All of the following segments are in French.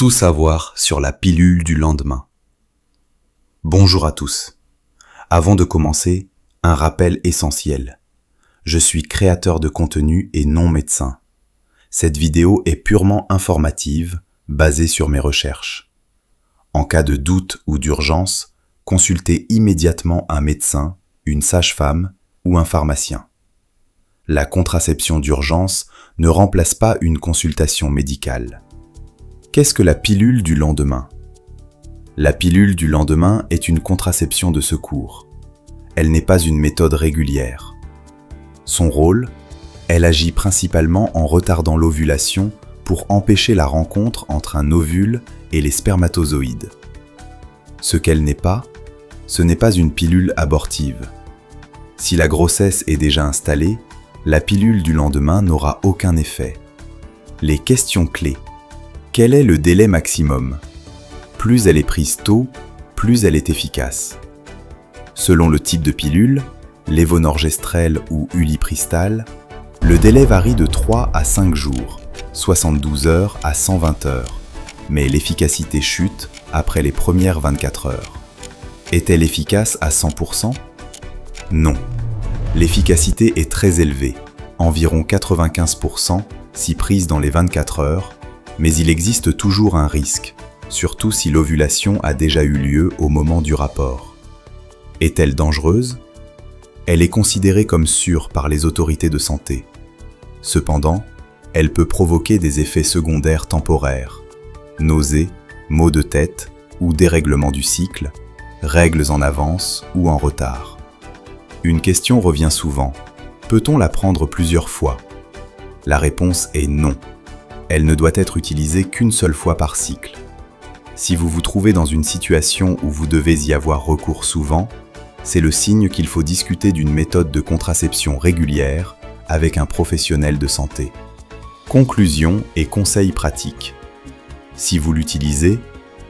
Tout savoir sur la pilule du lendemain. Bonjour à tous. Avant de commencer, un rappel essentiel. Je suis créateur de contenu et non médecin. Cette vidéo est purement informative, basée sur mes recherches. En cas de doute ou d'urgence, consultez immédiatement un médecin, une sage-femme ou un pharmacien. La contraception d'urgence ne remplace pas une consultation médicale. Qu'est-ce que la pilule du lendemain ? La pilule du lendemain est une contraception de secours. Elle n'est pas une méthode régulière. Son rôle, elle agit principalement en retardant l'ovulation pour empêcher la rencontre entre un ovule et les spermatozoïdes. Ce qu'elle n'est pas, ce n'est pas une pilule abortive. Si la grossesse est déjà installée, la pilule du lendemain n'aura aucun effet. Les questions clés. Quel est le délai maximum ? Plus elle est prise tôt, plus elle est efficace. Selon le type de pilule, lévonorgestrel ou ulipristal, le délai varie de 3 à 5 jours, 72 heures à 120 heures, mais l'efficacité chute après les premières 24 heures. Est-elle efficace à 100%? Non. L'efficacité est très élevée, environ 95% si prise dans les 24 heures, mais il existe toujours un risque, surtout si l'ovulation a déjà eu lieu au moment du rapport. Est-elle dangereuse ? Elle est considérée comme sûre par les autorités de santé. Cependant, elle peut provoquer des effets secondaires temporaires, nausées, maux de tête ou dérèglement du cycle, règles en avance ou en retard. Une question revient souvent. Peut-on la prendre plusieurs fois ? La réponse est non. Elle ne doit être utilisée qu'une seule fois par cycle. Si vous vous trouvez dans une situation où vous devez y avoir recours souvent, c'est le signe qu'il faut discuter d'une méthode de contraception régulière avec un professionnel de santé. Conclusion et conseils pratiques. Si vous l'utilisez,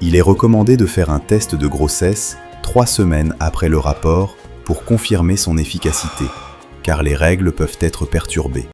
il est recommandé de faire un test de grossesse 3 semaines après le rapport pour confirmer son efficacité, car les règles peuvent être perturbées.